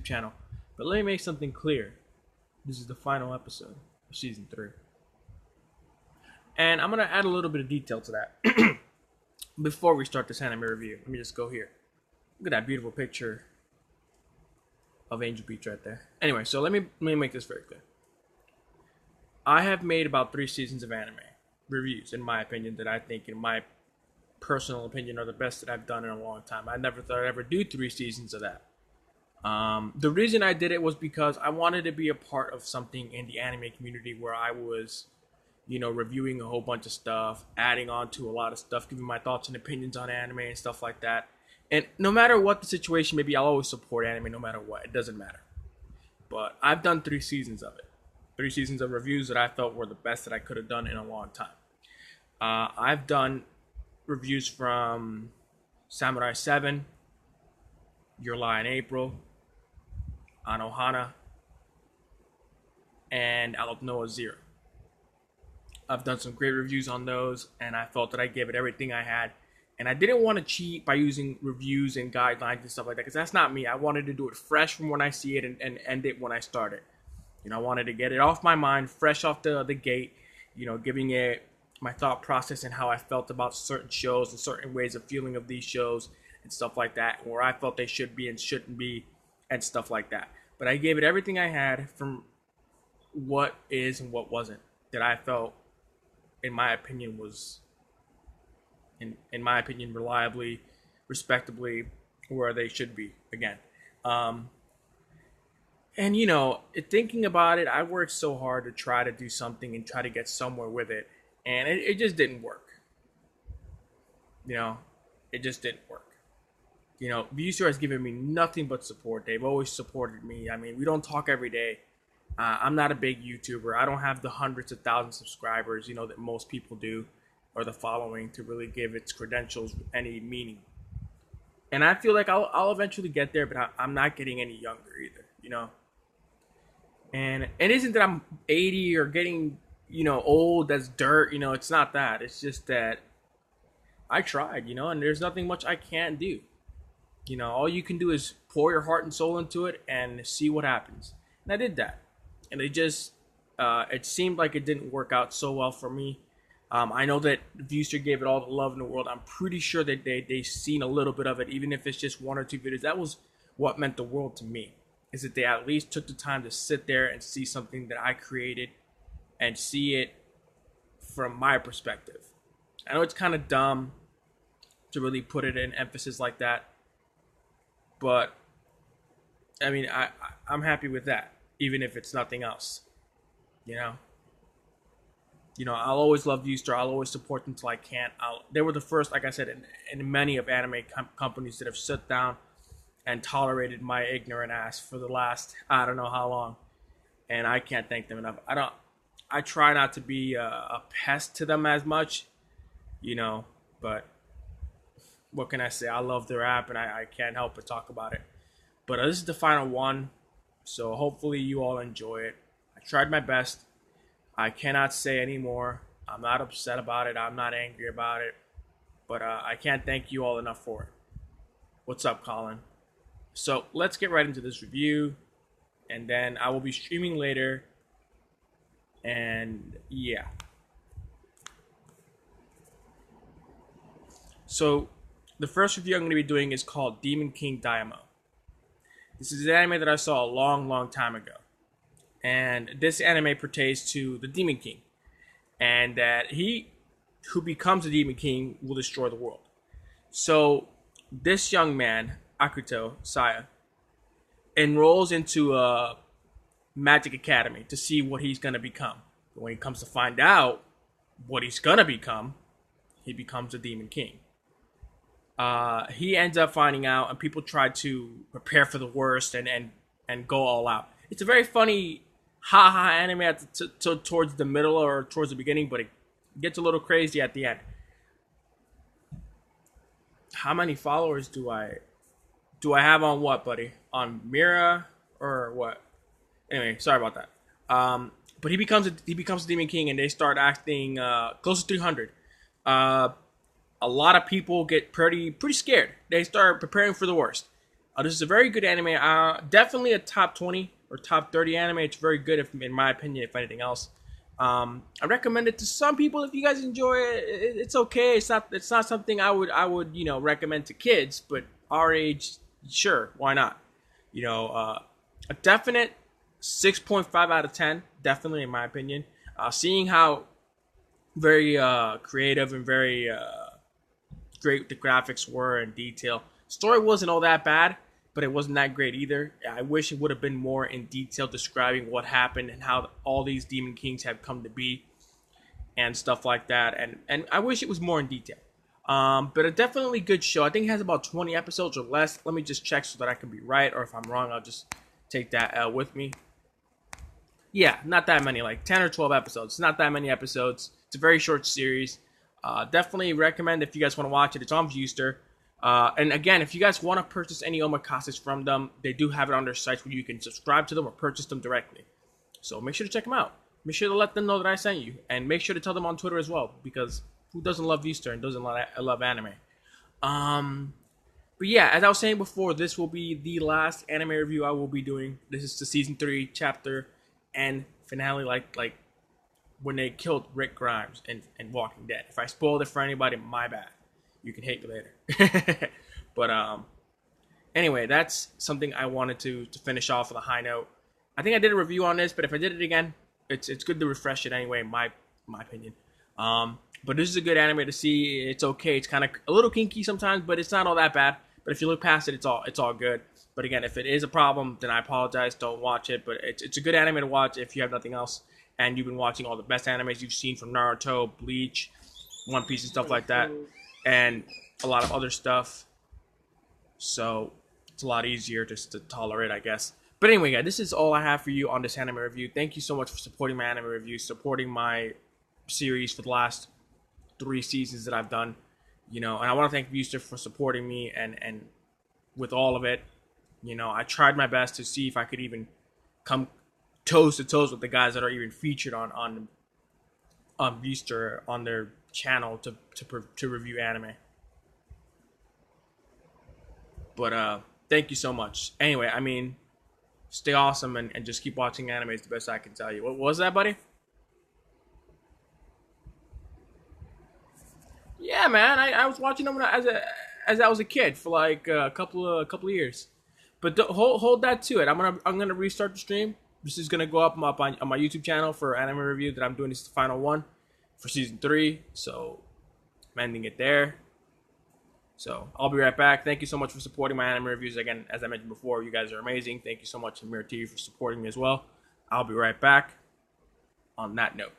channel. But let me make something clear. This is the final episode of season 3. And I'm going to add a little bit of detail to that. Before we start this anime review, let me just go here. Look at that beautiful picture of Angel Beach right there. Anyway, so let me make this very clear. I have made about 3 seasons of anime reviews, in my opinion, that I think, in my personal opinion, are the best that I've done in a long time. I never thought I'd ever do 3 seasons of that. The reason I did it was because I wanted to be a part of something in the anime community where I was, reviewing a whole bunch of stuff, adding on to a lot of stuff, giving my thoughts and opinions on anime and stuff like that. And no matter what the situation may be, I'll always support anime no matter what. It doesn't matter. But I've done 3 seasons of it. 3 seasons of reviews that I felt were the best that I could have done in a long time. I've done reviews from Samurai 7, Your Lie in April, Anohana, and I Love Noah 0. I've done some great reviews on those, and I felt that I gave it everything I had. And I didn't want to cheat by using reviews and guidelines and stuff like that, because that's not me. I wanted to do it fresh from when I see it and end it when I start it. I wanted to get it off my mind, fresh off the gate, giving it my thought process and how I felt about certain shows and certain ways of feeling of these shows and stuff like that, where I felt they should be and shouldn't be and stuff like that. But I gave it everything I had from what is and what wasn't, that I felt, in my opinion, was, in my opinion, reliably, respectably, where they should be, again. And, thinking about it, I worked so hard to try to do something and try to get somewhere with it. And it just didn't work. It just didn't work. Viewster has given me nothing but support. They've always supported me. I mean, we don't talk every day. I'm not a big YouTuber. I don't have the hundreds of thousands of subscribers, that most people do, or the following to really give its credentials any meaning. And I feel like I'll eventually get there, but I'm not getting any younger either, And it isn't that I'm 80 or getting, old as dirt, it's not that. It's just that I tried, and there's nothing much I can't do. All you can do is pour your heart and soul into it and see what happens. And I did that. And it seemed like it didn't work out so well for me. I know that Viewster gave it all the love in the world. I'm pretty sure that they seen a little bit of it, even if it's just 1 or 2 videos. That was what meant the world to me, is that they at least took the time to sit there and see something that I created and see it from my perspective. I know it's kind of dumb to really put it in emphasis like that, but I mean, I'm happy with that, even if it's nothing else. I'll always love Viewster. I'll always support them until I can't. They were the first, like I said, in many of anime companies that have sat down and tolerated my ignorant ass for the last, I don't know how long. And I can't thank them enough. I try not to be a pest to them as much, but what can I say? I love their app and I can't help but talk about it. But this is the final one, so hopefully you all enjoy it. I tried my best. I cannot say any more. I'm not upset about it. I'm not angry about it. But I can't thank you all enough for it. What's up, Colin? So let's get right into this review. And then I will be streaming later. And yeah. So the first review I'm going to be doing is called Demon King Daimao. This is an anime that I saw a long, long time ago. And this anime pertains to the Demon King. And that he who becomes the Demon King will destroy the world. So this young man, Akuto Saya, enrolls into a magic academy to see what he's going to become. But when he comes to find out what he's going to become, he becomes a Demon King. He ends up finding out, and people try to prepare for the worst and go all out. It's a very funny haha anime towards the middle or towards the beginning, but it gets a little crazy at the end. How many followers do I have on what, buddy? On Mira or what? Anyway, sorry about that. But he becomes a Demon King, and they start acting close to 300. A lot of people get pretty scared. They start preparing for the worst. This is a very good anime. Definitely a top 20 or top 30 anime. It's very good, if, in my opinion, if anything else. I recommend it to some people. If you guys enjoy it, it's okay. It's not something I would recommend to kids, but our age, sure, why not? A definite 6.5 out of 10, definitely in my opinion. Seeing how very creative and very great the graphics were in detail. Story wasn't all that bad, but it wasn't that great either. I wish it would have been more in detail describing what happened and how all these Demon Kings have come to be and stuff like that. And I wish it was more in detail. But a definitely good show. I think it has about 20 episodes or less. Let me just check so that I can be right, or if I'm wrong, I'll just take that with me. Yeah, not that many, like 10 or 12 episodes. It's not that many episodes. It's a very short series. Definitely recommend if you guys want to watch it. It's on Viewster. And again, if you guys want to purchase any omakases from them, they do have it on their sites where you can subscribe to them or purchase them directly. So make sure to check them out. Make sure to let them know that I sent you. And make sure to tell them on Twitter as well, because who doesn't love Viewster and doesn't love anime? But yeah, as I was saying before, this will be the last anime review I will be doing. This is the season 3 chapter and finale, like when they killed Rick Grimes in Walking Dead. If I spoiled it for anybody, my bad. You can hate me later. But anyway, that's something I wanted to finish off with a high note. I think I did a review on this, but if I did it again, it's good to refresh it anyway, in my opinion. But this is a good anime to see. It's okay. It's kind of a little kinky sometimes, but it's not all that bad. But if you look past it, it's all good. But again, if it is a problem, then I apologize. Don't watch it. But it's a good anime to watch if you have nothing else, and you've been watching all the best animes you've seen from Naruto, Bleach, One Piece, and stuff like that, and a lot of other stuff. So it's a lot easier just to tolerate, I guess. But anyway, guys, this is all I have for you on this anime review. Thank you so much for supporting my anime reviews, supporting my series for the last 3 seasons that I've done. And I want to thank Viewster for supporting me and with all of it. I tried my best to see if I could even come toes to toes with the guys that are even featured on Viewster on their channel to review anime. But thank you so much. Anyway, stay awesome and just keep watching anime is the best I can tell you. What was that, buddy? Yeah, man. I was watching them as I was a kid for like a couple of years. But hold that to it. I'm gonna restart the stream. This is gonna go up on my YouTube channel for anime review that I'm doing. This is the final one for season 3. So I'm ending it there. So I'll be right back. Thank you so much for supporting my anime reviews. Again, as I mentioned before, you guys are amazing. Thank you so much to Mirror TV for supporting me as well. I'll be right back on that note.